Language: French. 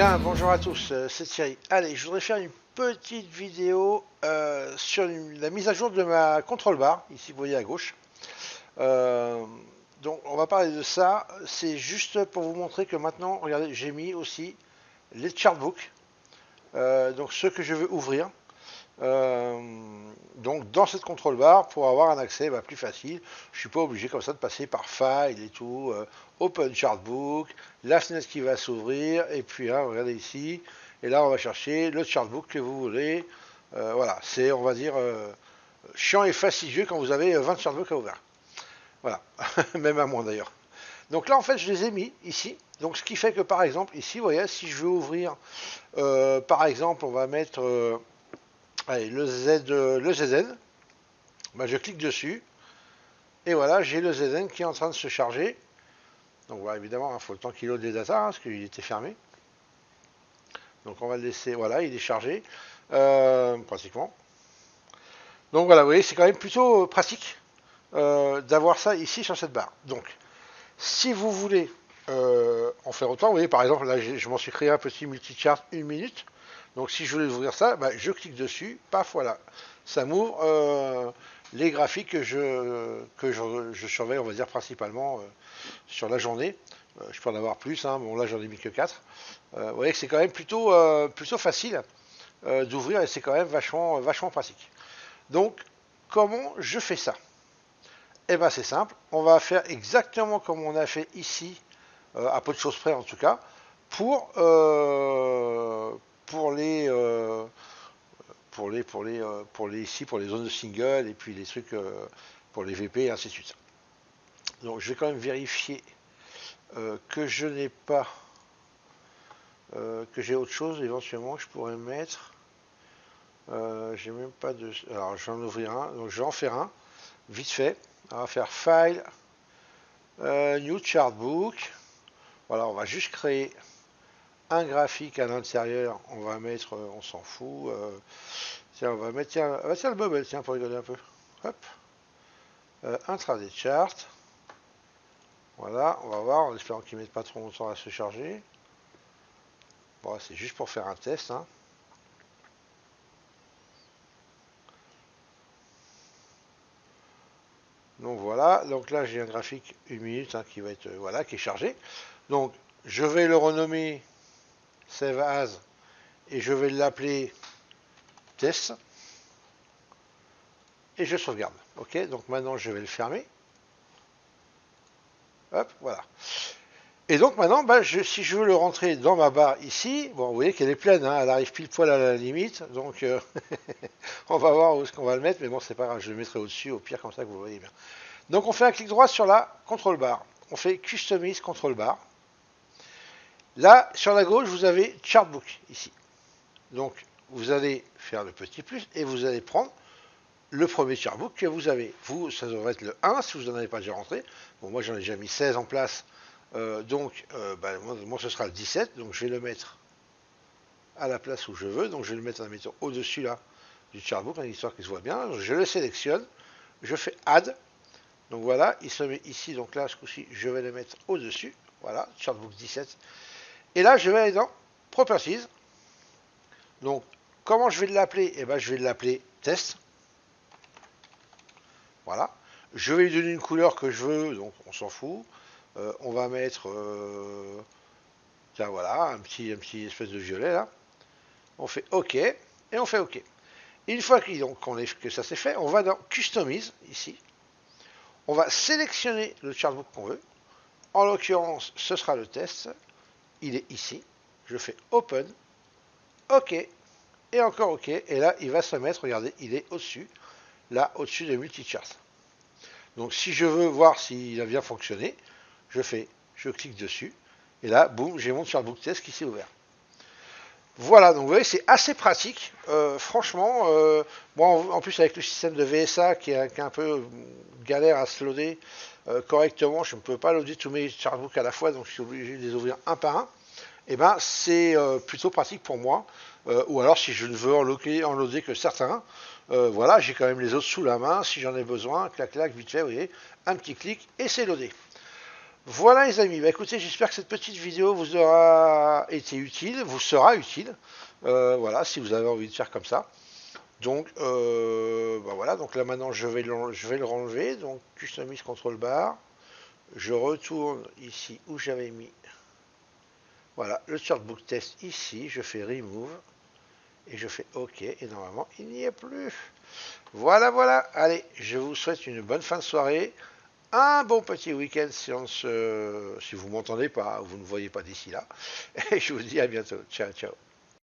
Bien, bonjour à tous, c'est Thierry. Allez, je voudrais faire une petite vidéo sur la mise à jour de ma contrôle bar, ici vous voyez à gauche. Euh, donc on va parler de ça, c'est juste pour vous montrer que maintenant, regardez, j'ai mis aussi les chartbooks, donc ceux que je veux ouvrir. Euh, donc dans cette contrôle bar pour avoir un accès plus facile. Je suis pas obligé comme ça de passer par file et tout, open chartbook, la fenêtre qui va s'ouvrir et puis là regardez ici et là on va chercher le chartbook que vous voulez. Voilà, c'est on va dire chiant et fastidieux quand vous avez 20 chartbooks à ouvrir. Voilà, même à moins d'ailleurs. Donc là en fait je les ai mis ici. Donc ce qui fait que par exemple ici vous voyez si je veux ouvrir par exemple on va mettre allez, le ZN, je clique dessus, et voilà, j'ai le ZN qui est en train de se charger. Donc voilà, évidemment, il faut le temps qu'il load les datas, parce qu'il était fermé. Donc on va le laisser, voilà, il est chargé, pratiquement. Donc voilà, vous voyez, c'est quand même plutôt pratique d'avoir ça ici sur cette barre. Donc, si vous voulez en faire autant, vous voyez, par exemple, là, je m'en suis créé un petit multi-chart 1 minute. Donc si je voulais ouvrir ça, je clique dessus, paf, voilà. Ça m'ouvre les graphiques que je surveille, on va dire, principalement sur la journée. Je peux en avoir plus, hein, bon là j'en ai mis que 4. Vous voyez que c'est quand même plutôt facile d'ouvrir et c'est quand même vachement pratique. Donc, comment je fais ça? Eh bien c'est simple, on va faire exactement comme on a fait ici, à peu de choses près en tout cas, pour, pour les ici pour les zones de single et puis les trucs pour les VP et ainsi de suite. Donc je vais quand même vérifier que je n'ai pas que j'ai autre chose éventuellement que je pourrais mettre. J'ai même pas de. Alors j'en ouvrir un, donc je vais en faire un vite fait. On va faire File, New Chartbook. Voilà, on va juste créer un graphique à l'intérieur. On va mettre, on s'en fout. Tiens, on va mettre tiens le bubble, tiens pour rigoler un peu. Hop. Intraday chart. Voilà, on va voir en espérant qu'il ne mette pas trop longtemps à se charger. Bon, c'est juste pour faire un test. Hein. Donc voilà, donc là j'ai un graphique 1 minute qui va être voilà qui est chargé. Donc je vais le renommer Save As et je vais l'appeler Test et je sauvegarde. Ok, donc maintenant je vais le fermer. Hop, voilà. Et donc maintenant, si je veux le rentrer dans ma barre ici, bon, vous voyez qu'elle est pleine, hein, elle arrive pile poil à la limite, donc on va voir où est-ce qu'on va le mettre, mais bon, c'est pas grave, je le mettrai au-dessus, au pire comme ça que vous voyez bien. Donc on fait un clic droit sur la control bar, on fait Customize control bar. Là, sur la gauche, vous avez Chartbook ici. Donc vous allez faire le petit plus et vous allez prendre le premier chartbook que vous avez. Vous, ça devrait être le 1 si vous n'en avez pas déjà rentré. Bon, moi j'en ai déjà mis 16 en place. Moi ce sera le 17, donc je vais le mettre à la place où je veux, donc je vais le mettre au-dessus là du chartbook, histoire qu'il se voit bien, je le sélectionne, je fais Add, donc voilà, il se met ici, donc là ce coup-ci je vais le mettre au-dessus, voilà, chartbook 17, et là je vais aller dans Properties, donc comment je vais l'appeler? Eh ben je vais l'appeler Test, voilà, je vais lui donner une couleur que je veux, donc on s'en fout, on va mettre tiens voilà, un petit espèce de violet là. On fait OK et on fait OK. Une fois que ça c'est fait, on va dans Customize ici. On va sélectionner le chartbook qu'on veut. En l'occurrence, ce sera le test. Il est ici. Je fais Open, OK et encore OK. Et là, il va se mettre, regardez, il est au-dessus. Là, au-dessus de Multichart. Donc si je veux voir s'il a bien fonctionné, je clique dessus. Et là, boum, j'ai mon chartbook test qui s'est ouvert. Voilà, donc vous voyez, c'est assez pratique, franchement. Bon, en plus, avec le système de VSA qui est un peu galère à se loader correctement, je ne peux pas loader tous mes chartbooks à la fois, donc je suis obligé de les ouvrir un par un. Et ben, c'est plutôt pratique pour moi. Ou alors, si je ne veux en loader que certains, voilà, j'ai quand même les autres sous la main. Si j'en ai besoin, clac, clac, vite fait, vous voyez, un petit clic et c'est loadé. Voilà les amis, bah, écoutez, j'espère que cette petite vidéo vous aura été utile, vous sera utile. Voilà, si vous avez envie de faire comme ça. Donc, bah voilà, donc là maintenant je vais le renlever. Donc, Customize Control Bar. Je retourne ici où j'avais mis. Voilà, le Chartbook Test ici. Je fais Remove. Et je fais OK. Et normalement, il n'y est plus. Voilà, voilà. Allez, je vous souhaite une bonne fin de soirée. Un bon petit week-end si vous m'entendez pas, vous ne voyez pas d'ici là. Et je vous dis à bientôt. Ciao, ciao.